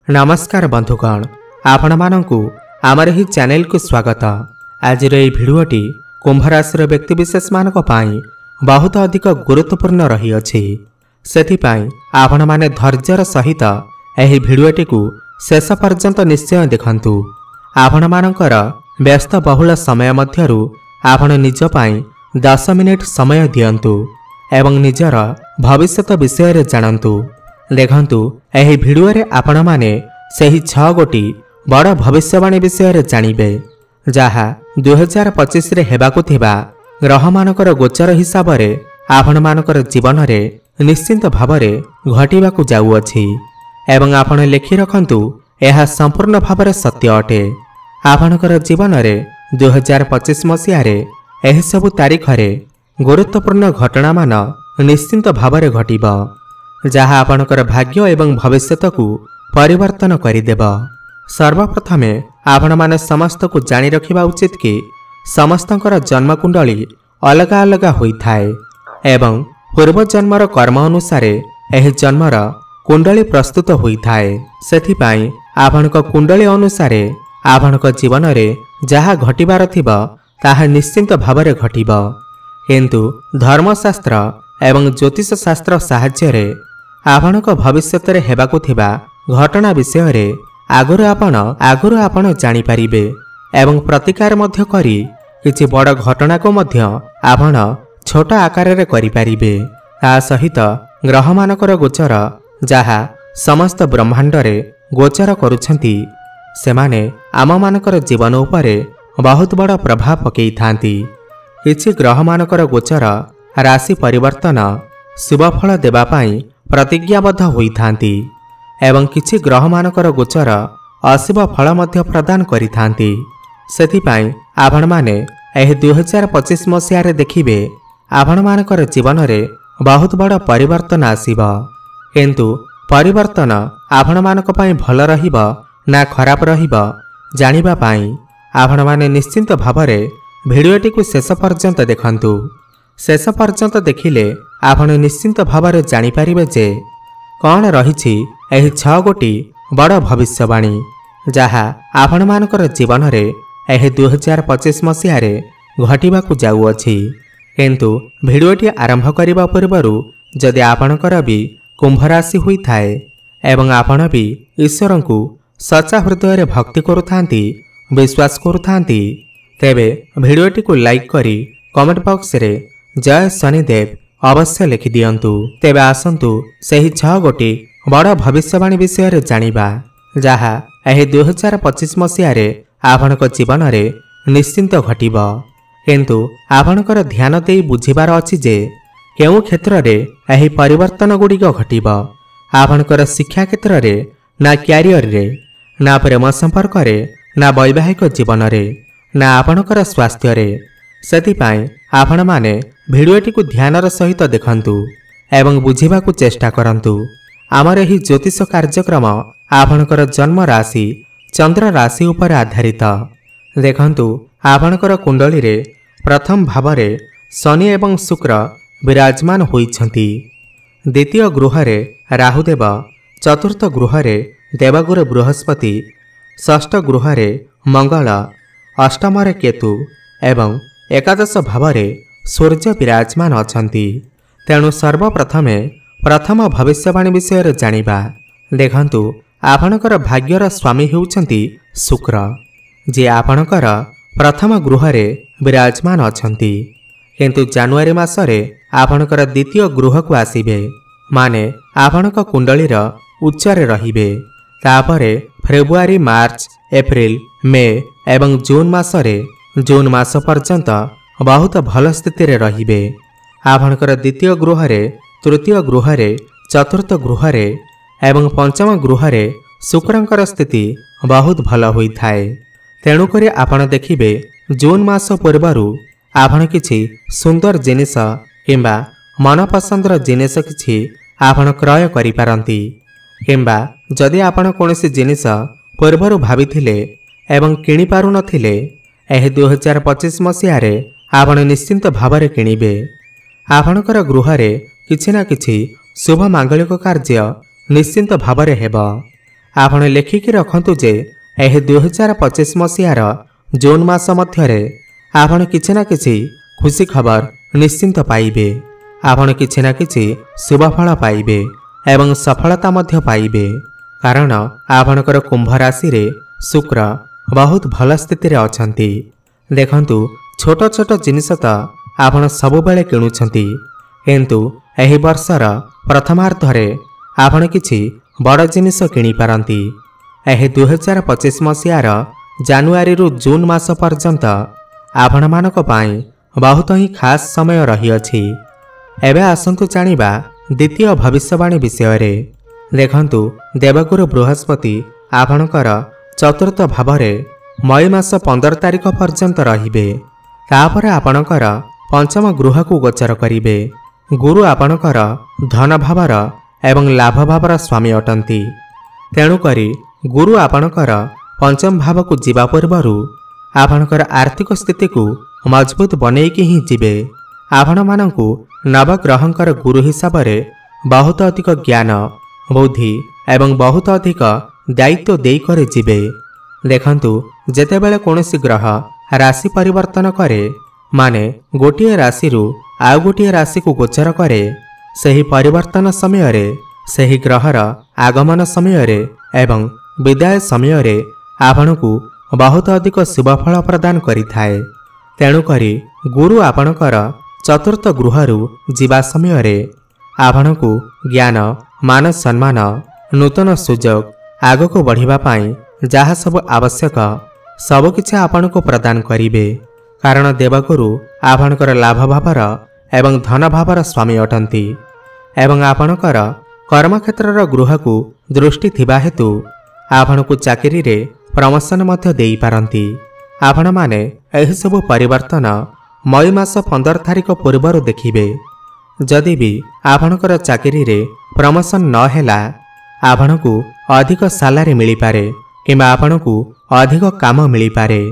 नमस्कार बंधुगण, आपण मानकु आमर ही चैनल को स्वागत। आज भिडियोटी कुंभ राशि व्यक्तिविशेष मानक पाई बहुत अधिक गुरुत्वपूर्ण रही अछि। सेथिपाई आपण माने धैर्यर सहित एही भिडियोटी को शेष पर्यंत निश्चय देखंतु। आपण मानकर व्यस्त बहुल समय मध्यरु आपण निज पाई 10 मिनिट समय दियंतु एवं निजर भविष्यत विषय जानतु। देखंतु एही भिडियो रे आपण माने सही 6 गोटी बड़ भविष्यवाणी विषय जानिबे, जहा 2025 रे हेबाकु थिबा ग्रह मानकर गोचर हिसाब रे आपण मानकर जीवन रे निश्चिंत भावरे घटिबाकु जाउअछि एवं आपण लेखि रखंतु एहा संपूर्ण भावरे सत्य अटे। आपणकर जीवन रे 2025 मसिया रे एही सबु तारीख रे गुरुत्वपूर्ण घटना मान निश्चिंत भावरे घटिबा, जहा आपणकर भाग्य एवं भविष्यत को परिवर्तन करिदेब। सर्वप्रथमे आपण माने समस्त को जानी रखिबा उचित कि समस्तंकर जन्म कुंडली अलग अलग होई थाए एवं पूर्व जन्मर कर्म अनुसार एही जन्मर कुंडली प्रस्तुत होई थाए। सेथिपाई आपणक कुंडली अनुसार आपणक जीवन रे जहा घटिबार थिबा ताहा निश्चिंत भावरे घटिबा, किंतु धर्मशास्त्र एवं ज्योतिष शास्त्र साहाय्य रे आपणक भविष्यत रे हेबाकु थिबा घटना विषय रे आगुरु आपण जानि परिबे एवं प्रतिकार मध्य करी किछि बड़ घटना को मध्य आपण छोट आकार रे करि परिबे। ता सहित ग्रह मानकर गोचर जहा समस्त ब्रह्मांड रे गोचर करूछंती सेमाने आम मानकर जीवन उपरे बहुत बड़ प्रभाव पकई थांती। किछि ग्रह मानकर गोचर राशि परिवर्तन शुभ फल देबा पाई प्रतिज्ञाबद्ध होई थांती एवं किछि ग्रह मानकर गोचर अशुभ फल मध्य प्रदान करि थांती। सेथिपाई आपण माने एही 2025 मसिया रे देखिबे आपण मानकर जीवन रे बहुत बड़ परिवर्तन आसीबा, किंतु परिवर्तन आपण मानक पाई भल रहिबा ना खराब रहिबा जानिबा पाई आपण माने निश्चिंत भावरे भिडियोटी को शेष पर्यंत देखंतु। शेष पर्यंत देखिले आपण निश्चिंत भावरे जानि परिबे जे कौन रहिछि एही 6 गोटी बड़ भविष्यवाणी जहा आपण मानकर जीवन रे एही 2025 मसिया रे घटिबाकु जाउअछि। किंतु भिडियोटी आरंभ करिबा पूर्वरु जदि आपणकर भी कुंभ राशि होई थाए एवं आपण भी ईश्वर को सच्चा हृदय रे भक्ति करुथांती विश्वास करुथांती तेबे भिडियोटी को लाइक करी कमेंट बॉक्स रे जय शनिदेव अवश्य लिखि दियंतु। तेबे आसंतु सही 6 गोटी बड़ भविष्यवाणी विषय रे जानिबा, जहा एही 2025 मसिया रे आपणक जीवन रे निश्चिंत घटिबा, किंतु आपणकर ध्यान देई बुझिबार अछि जे केउ क्षेत्र रे एही परिवर्तन गुडिक घटिबा। आपणकर शिक्षा क्षेत्र रे ना क्यारियर रे ना प्रेम संपर्क रे ना वैवाहिक जीवन रे ना आपणकर स्वास्थ्य रे। सेथिपाई आपण माने भिडियोटी को ध्यानर सहित देखंतु एवं बुझिबा को चेष्टा करंतु। आमर एही ज्योतिष कार्यक्रम आपणकर जन्म राशि चंद्र राशि उपर आधारित। देखंतु आपणकर कुंडली रे प्रथम भाव रे शनि एवं शुक्र विराजमान होइछंती, द्वितीय गृह रे राहुदेव, चतुर्थ गृह रे देवगुरु बृहस्पति, षष्ठ गृह रे मंगल, अष्टम रे केतु एवं एकादश भाव रे सूर्य विराजमान अछंती। तेणु सर्वप्रथमे प्रथम भविष्यवाणी विषय जानिबा। देखंतु आपणकर भाग्यर स्वामी हेउछंती शुक्र, जे आपणकर प्रथम गृह रे विराजमान अछंती, किंतु जनवरी मासरे आपणकर द्वितीय गृह को आसीबे, माने आपणक कुंडलीर उच्च रे रहिबे। तापरे फेब्रुआरी, मार्च, एप्रिल, मे एवं जून मासरे जून मास पर्यंत बहुत भल स्थिति रे रहिबे। आपणकर द्वितीय गृह रे, तृतीय गृह रे, चतुर्थ गृह रे एवं पंचम गृह रे शुक्रंकर स्थिति बहुत भल होई थाए। तेणु करी आपण देखिबे जून मास पूर्वरु आपण किछि सुंदर जिनिस किंबा मनपसंदर जिनिस किछि आपण क्रय करि पारंती, किंबा जदि आपण कोनोसी जिनिस पूर्वरु भाबिथिले एवं किनि पारु नथिले एही 2025 मसिया रे आपण निश्चिंत भावरे किनिबे। आपणकर गृह रे किछि ना किछि शुभ मांगलिक कार्य निश्चिंत भावरे हेबा। आपण लेखिकी रखंतु जे एह 2025 मसीहार जून मास मध्यरे आपण किछि ना किछि खुशी खबर निश्चिंत पाइबे। आपण किछि ना किछि शुभफल पाइबे एवं सफलता मध्य पाइबे, कारण आपणकर कुंभ राशि रे शुक्र बहुत भल स्थिति रे अछंती। देखंतु छोट छोट जिनिस तो आपण सबु बेले किणुछंती, किंतु एही वर्षर प्रथमार्धरे आपण किछि बड़ जिनिस किनि पारंती। एही 2025 मसीहार जानुआरी रु जून मास पर्यंत आपण मानक पाई बहुत ही खास समय रही अछि। एबे आसंतु जानिबा द्वितीय भविष्यवाणी विषय रे। देखंतु देवगुरु बृहस्पति आपणकर चतुर्थ भावरे मई मास 15 तारिख पर्यंत रहिबे। तापर आपणकर पंचम गृह को गोचर करिबे। गुरु आपणकर धन भावर एवं लाभ भावर स्वामी अटंती। तेणु करी गुरु आपणकर पंचम भाव को जीवा पूर्वरु आपणकर आर्थिक स्थिति को मजबूत बनेइकी ही जीवे। आपण मानंकु नवग्रहंकर गुरु हिसाब रे बहुत अधिक ज्ञान बुद्धि एवं बहुत अधिक दायित्व देई करे जीवे। देखंतु जेतेबेले कोनोसी ग्रह राशि परिवर्तन करे, माने गोटिए राशि रु आउ गोटिए राशि को गोचर करे, सही परिवर्तन समय रे सही ग्रहर आगमन समय रे एवं विदाय समय रे आपणकु बहुत अधिक शुभफल प्रदान करिथाए। तेणु करी गुरु आपणकर चतुर्थ गृहरु जीवा समय रे आपणकु ज्ञान मान सम्मान नूतन सुजोग आगको बढ़िबा पाई जहा सब आवश्यक सब किछि आपणको प्रदान करिवे, कारण देवगुरु आपणकर लाभ भावर एवं धन भावर स्वामी अटंती। एवं आपणकर कर्मक्षेत्रर गृह को दृष्टि थिबा हेतु आपणकु चाकरी रे प्रमोशन मध्य देई पारंती। आपण माने एही सब परिवर्तन मई मास 15 तारिख पूर्वरु देखिबे। जदि भी आपणकर चाकरी रे प्रमोशन न हेला, आपणकु अधिक सालारी मिली पारे किंबा आपणकु अधिक काम मिली पारे,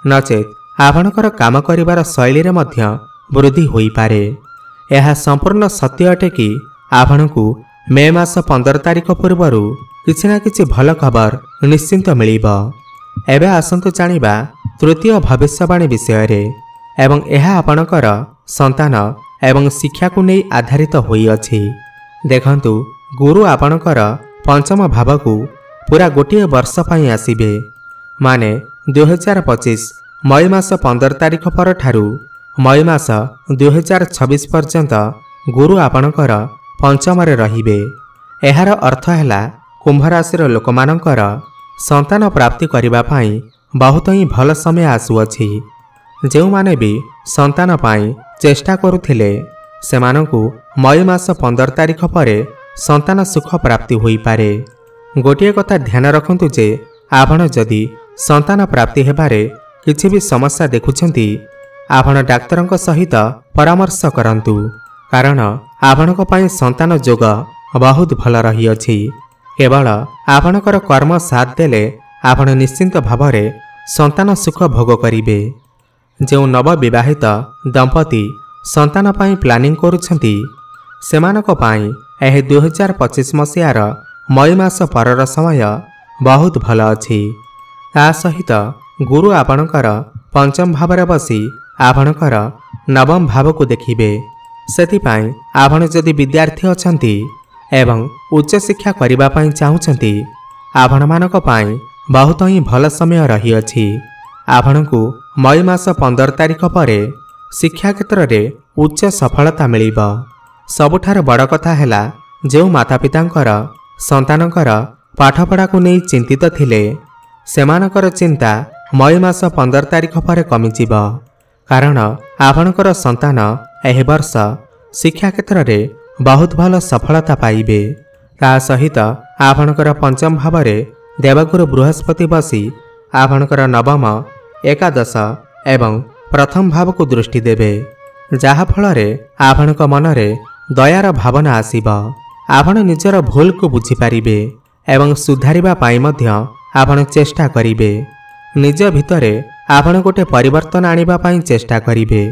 नचेत आपणकर काम करिवार शैली रे मध्य वृद्धि होई पारे। यह संपूर्ण सत्य अटे कि आपणकु मे मास 15 तारिख पूर्वरु किछि ना किछि भल खबर निश्चिंत मिलिबा। एबे आसंतु जानिबा तृतीय भविष्यवाणी विषय रे। एवं यह आपणकर संतान एवं शिक्षा को नहीं आधारित होई अछि। देखंतु गुरु आपणकर पंचम भाव को पूरा गोटे वर्ष पई आसीबे, माने 2025 मई मास 15 तारिख पर ठारू मई मास 2026 पर्यंत गुरु आपणकर पंचम रे रहिबे। एहार अर्थ हैला कुंभ राशि लोक मानकर संतान प्राप्ति करिबा पाई बहुत ही भल समय आसुअछि। जो माने भी संतान पाई चेष्टा करुथिले सेमानंकु मई मास 15 तारिख परे संतान सुख प्राप्ति होई पारे। गोटिए कथा ध्यान रखंतु जे आपण जदि संतान प्राप्ति हेबारे किछि भी समस्या देखुछंती, आपण डाक्तरंक सहित परामर्श करंतु, कारण आपणक पाई संतान जोग बहुत भल रही अछि। केवल आपणकर कर्म साथ देले आपण निश्चिंत भावरे संतान सुख भोग करिवे। जो नव विवाहित दंपति संतान पाई प्लानिंग करुछंती, सेमानक पाई एह 2025 मसीहार मई मास परर समय बहुत भल अछि। ता सहित गुरु आपणकर पंचम भावरे बसी आपणकर नवम भाव को देखिबे। सेतिपाई आपण जदि विद्यार्थी अछंती एवं उच्च शिक्षा करिबा पाई चाहुछंती, आपण मानक पाई बहुत ही भल समय रही अछि। आपणकु मई मास 15 तारिख परे शिक्षा क्षेत्र रे उच्च सफलता मिलिबा। सबुठार बड़ कथा हैला जो माता पितांकर संतानकर पाठपढ़ा को नहीं चिंतित थिले, सेमानकर चिंता मई मास 15 तारिख पर कमिजिबा, कारण आपणकर संतान एह वर्ष शिक्षा क्षेत्र रे बहुत भल सफलता पाइबे। ता सहित आपणकर पंचम भावरे देवगुरु बृहस्पति बसी आपणकर नवम एकादश एवं प्रथम भाव को दृष्टि देवे, जहा फल आपणक मनरे दयार भावना आसीबा। आपण निजर भूल को बुझी पारिबे एवं सुधारिबा पाई मध्य आपण चेष्टा करिबे। निज भितरे आपण गोटे परिवर्तन आनिबा पाई चेष्टा करिबे,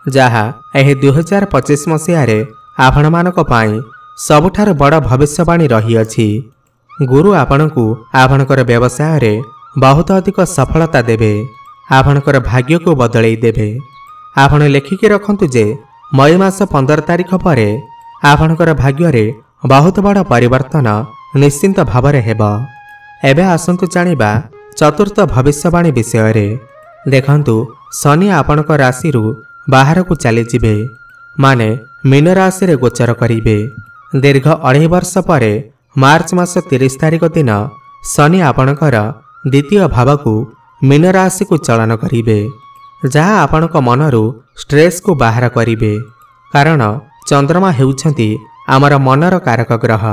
जहा एह 2025 मसीहारे आपण मानक पाई सबुठार बड़ भविष्यवाणी रही अछि। गुरु आपणकु आपणकर व्यवसाय बहुत अधिक सफलता देवे। आपणकर भाग्य को बदलई देवे। आपण लेखिकी रखंतु जे मई मास 15 तारिख पर आपणकर भाग्य बहुत बड़ परिवर्तन निश्चिंत भाव हेब। एबे आसंतु जानिबा चतुर्थ भविष्यवाणी विषय। देखंतु शनि आपणक राशि बाहर को चली जिबे, माने मीन राशि रे गोचर करिवे। दीर्घ 2.5 वर्ष पर मार्च मास 30 तारिख दिन शनि आपणकर द्वितीय भाव को मीन राशि को चलन करिवे, जहाँ आपणक मनरू स्ट्रेस को बाहर करिवे। कारण चंद्रमा हेउछंती आमर मनर कारक ग्रह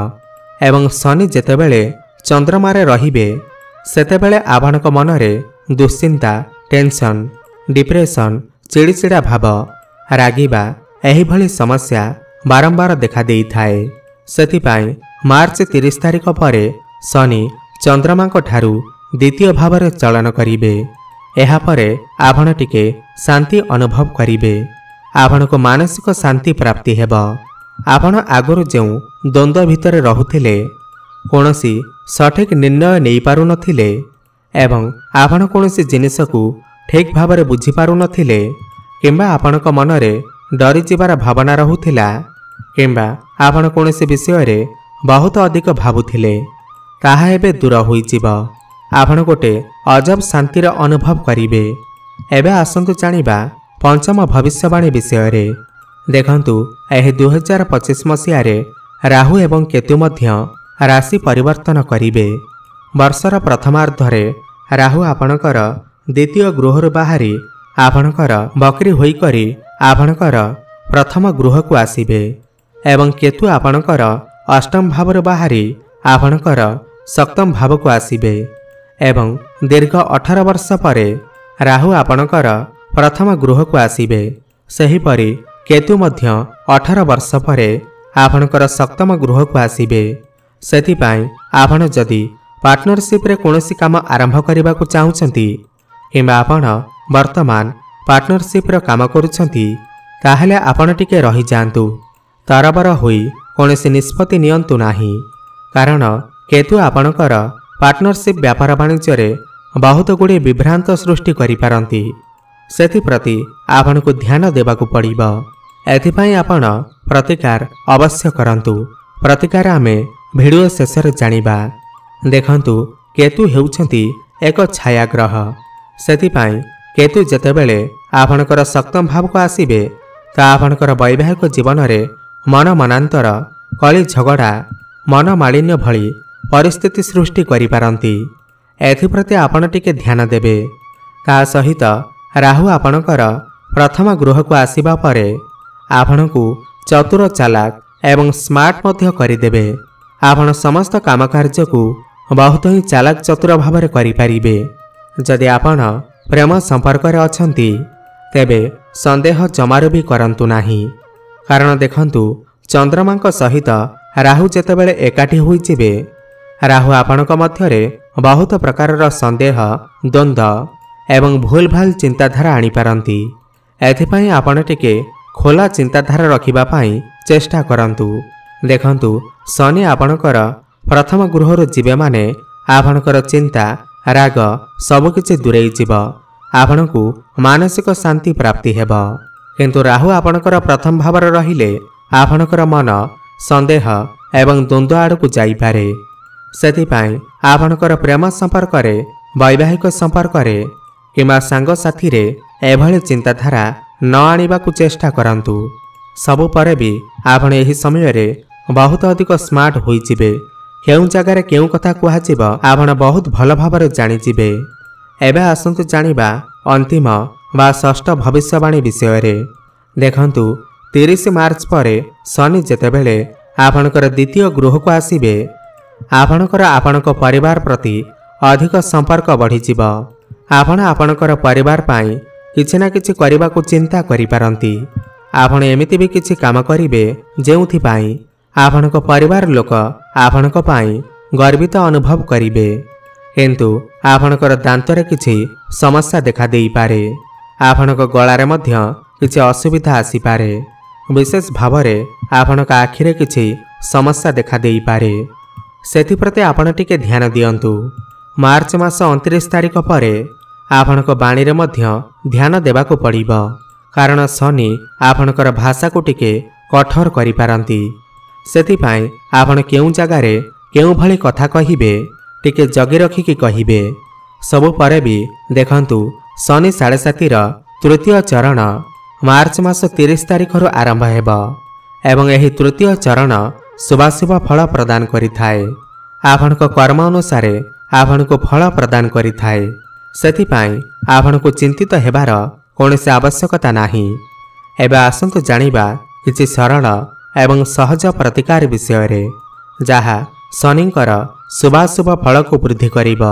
एवं शनि जेतेबेले चंद्रमा रे रहिबे सेतेबेले आपणक मनरे दुश्चिंता, टेंशन, डिप्रेशन, चिड़चिड़ा भाव, रागिबा एही भली समस्या बारंबार देखा देई थाए। सेतिपाई मार्च 30 तारिख पर शनि चंद्रमा को ठारू द्वितीय भाव रे चलन करिवे। एहा परे आपण टिके शांति अनुभव करिवे। आपण को मानसिक शांति प्राप्ति हेब। आपण आगुरु जेउ द्वंद्व भितर रहुथिले, कोनोसी सठिक निर्णय नहीं पारु नथिले एवं आपण कोनोसी जिनिस को ठीक भाव रे बुझी पारु नथिले, किंबा आपणक मनरे डरी जिबार भावना रहुथिला, किंबा आपण कोनोसी विषय रे बहुत अधिक भाबुथिले, ताहा एबे दूर होई जिबा। आपण गोटे अजब शांतिर अनुभव करिवे। एबे आसंतु जानिबा पंचम भविष्यवाणी विषय। देखंतु एही 2025 मसीह रे राहु एवं केतु मध्य राशि परिवर्तन करिवे। वर्षर प्रथमार्धरे राहु आपणकर द्वितीय गृह बाहरी आपणकर बकरी होई करी आपणकर प्रथम गृह को आसीबे एवं केतु आपणकर अष्टम भाव बाहरी आपणकर सप्तम भाव को आसीबे एवं दीर्घ 18 वर्ष पर राहु आपणकर प्रथम गृह को आसीबे। सेहीपरि केतु मध्य 18 वर्ष पर आपणकर सप्तम गृह को आसीबे। सेतिपाई आपण जदि पार्टनरशिप रे कोनोसी काम आरंभ करने को चाहूछंती, किंबा आपण वर्तमान पार्टनरशिप रे काम करूछंती, ताहले आपण टिके रही जांतु। तरबर होई कोनोसी निष्पत्ति नियंतु नाही। कारण केतु आपणकर पार्टनरशिप व्यापार वाणिज्य रे बहुत गुड़े विभ्रांत सृष्टि करि पारंती। सेथिप्रति आपण को ध्यान देबाकू पड़िबो। एथिपाई आपण प्रतिकार अवश्य करंतु। प्रतिकार आमे वीडियो शेष रे जानिबा। देखंतु केतु हेउछंती एक छाया ग्रह। सेथिपाई केतु जेतेबेले आपणकर सप्तम भाव को आसीबे, ता आपणकर वैवाहिक जीवन रे मन मनांतर, कली झगड़ा, मन मालिन्य भली परिस्थिति सृष्टि करि पारंती। एथिप्रति आपण टिके ध्यान देबे। ता सहित राहु आपणकर प्रथम गृह को आसीबा परे आपणकू चतुर, चालाक एवं स्मार्ट मध्य करिदेबे। आपण समस्त काम कार्य को बहुत ही चालाक चतुर भाव में करिपारिबे। जदि आपण प्रेम संपर्क रे अछंती, तेबे संदेह जमारू भी करंतु नाही। कारण देखंतु चंद्रमा सहित राहु जेतेबेले एकाठी होई जिबे, राहु आपणक मध्यरे बहुत प्रकार संदेह, द्वंद्व एवं भूल भाल चिंताधारा आनी पारंती। एथिपाई आपण टिके खोला चिंताधारा रखिबा पाई चेष्टा करंतु। देखंतु शनि आपणकर प्रथम गृह जीवे माने आपणकर चिंता, राग सबकिछि दूरेई जीव। आपणकू मानसिक शांति प्राप्ति हेब। किंतु राहु आपणकर प्रथम भाव रहिले आपणकर मन संदेह एवं द्वंद्व आड़कू जाइपारे। सेतिपाई आपणकर प्रेम संपर्क रे, वैवाहिक संपर्क रे किंबा सांग साथी रे एभली चिंताधारा न आनिबाकू चेष्टा करंतु। सबु परे भी आपण एही समय रे बहुत अधिक स्मार्ट होई जिबे। केउ जगार केउ कथा कुहा जिबो आपण बहुत भल भाबरे जानि जिबे। एबे आसंतु जानिबा अंतिम बा षष्ठ भविष्यवाणी विषय रे। देखंतु 30 मार्च पर शनि जेतेबेले आपणकर द्वितीय गृह को आसीबे, आपणकर आपणक परिवार प्रति अधिक संपर्क बढ़ी जिबो। आपण आपणकर परिवार पाई किछि ना किछि करिबाकू चिंता करि पारंती। आपण एमिति भी किछि काम करिवे जेउथि पाई आपणक परिवार लोक आपणक पाई गर्वित अनुभव करिवे। किंतु आपणकर दांतरे किछि समस्या देखा देई पारे। आपणक गळारे मध्य किछि असुविधा आसी पारे। विशेष भावरे आपणक आखिरे किछि समस्या देखा देई पारे। ସେଥିପ୍ରତି ଆପଣ ଟିକେ ଧ୍ୟାନ ଦିଅନ୍ତୁ। ମାର୍ଚ୍ଚ ମାସ 29 ତାରିଖ ପରେ ଆପଣଙ୍କ ବାଣୀରେ ମଧ୍ୟ ଧ୍ୟାନ ଦେବାକୁ ପଡ଼ିବ, କାରଣ ଶନି ଆପଣଙ୍କର ଭାଷାକୁ ଟିକେ କଠୋର କରିପାରନ୍ତି। ସେଥିପାଇଁ ଆପଣ କେଉଁ ଜାଗାରେ କେଉଁଭଳି କଥା କହିବେ ଟିକେ ଜଗି ରଖିକି କହିବେ। ସବୁ ପରେ ବି ଦେଖନ୍ତୁ, ଶନି 7.5ର ତୃତୀୟ ଚରଣ ମାର୍ଚ୍ଚ ମାସ 30 ତାରିଖରୁ ଆରମ୍ଭ ହେବ ଏବଂ ଏହି ତୃତୀୟ ଚରଣ ଶୁଭାଶୁଭ ଫଳ ପ୍ରଦାନ କରିଥାଏ। ଆପଣଙ୍କ କର୍ମ ଅନୁସାରେ ଆପଣଙ୍କୁ ଫଳ ପ୍ରଦାନ କରିଥାଏ। ସେଥିପାଇଁ ଆପଣଙ୍କୁ ଚିନ୍ତିତ ହେବାର କୌଣସି ଆବଶ୍ୟକତା ନାହିଁ। ଏବେ ଆସନ୍ତୁ ଜାଣିବା କିଛି ସରଳ ଏବଂ ସହଜ ପ୍ରତିକାର ବିଷୟରେ, ଯାହା ଶନିଙ୍କର ଶୁଭାଶୁଭ ଫଳକୁ ବୃଦ୍ଧି କରିବ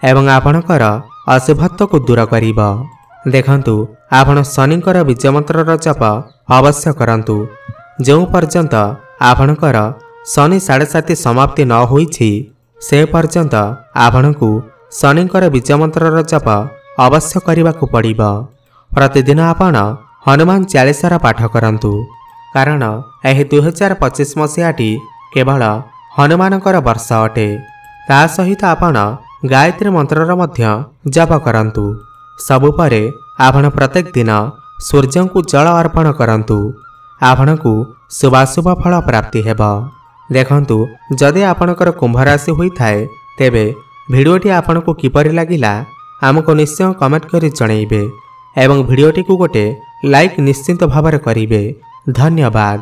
ଏବଂ ଆପଣଙ୍କର ଅଶୁଭତ୍ୱକୁ ଦୂର କରିବ। ଦେଖନ୍ତୁ, ଆପଣ ଶନିଙ୍କର ବୀଜମନ୍ତ୍ରର ଜପ ଅବଶ୍ୟ କରନ୍ତୁ। ଯେଉଁ ପର୍ଯ୍ୟନ୍ତ ଆପଣଙ୍କର ଶନି 7.5 ସମାପ୍ତି ନ ହୋଇଛି ସେ ପର୍ଯ୍ୟନ୍ତ ଆପଣଙ୍କୁ ଶନିଙ୍କର ବୀଜମନ୍ତ୍ରର ଜପ ଅବଶ୍ୟ କରିବାକୁ ପଡ଼ିବ। ପ୍ରତିଦିନ ଆପଣ ହନୁମାନ ଚାଳିଶାର ପାଠ କରନ୍ତୁ, କାରଣ ଏହି 2025 ମସିହାଟି କେବଳ ହନୁମାନଙ୍କର ବର୍ଷ ଅଟେ। ତା ସହିତ ଆପଣ ଗାୟତ୍ରୀ ମନ୍ତ୍ରର ମଧ୍ୟ ଜପ କରନ୍ତୁ। ସବୁ ପରେ ଆପଣ ପ୍ରତ୍ୟେକ ଦିନ ସୂର୍ଯ୍ୟଙ୍କୁ ଜଳ ଅର୍ପଣ କରନ୍ତୁ। ଆପଣଙ୍କୁ ଶୁଭାଶୁଭ ଫଳ ପ୍ରାପ୍ତି ହେବ। ଦେଖନ୍ତୁ, ଯଦି ଆପଣଙ୍କର କୁମ୍ଭ ରାଶି ହୋଇଥାଏ ତେବେ ଭିଡ଼ିଓଟି ଆପଣଙ୍କୁ କିପରି ଲାଗିଲା ଆମକୁ ନିଶ୍ଚୟ କମେଣ୍ଟ କରି ଜଣାଇବେ ଏବଂ ଭିଡ଼ିଓଟିକୁ ଗୋଟେ ଲାଇକ୍ ନିଶ୍ଚିତ ଭାବରେ କରିବେ। ଧନ୍ୟବାଦ।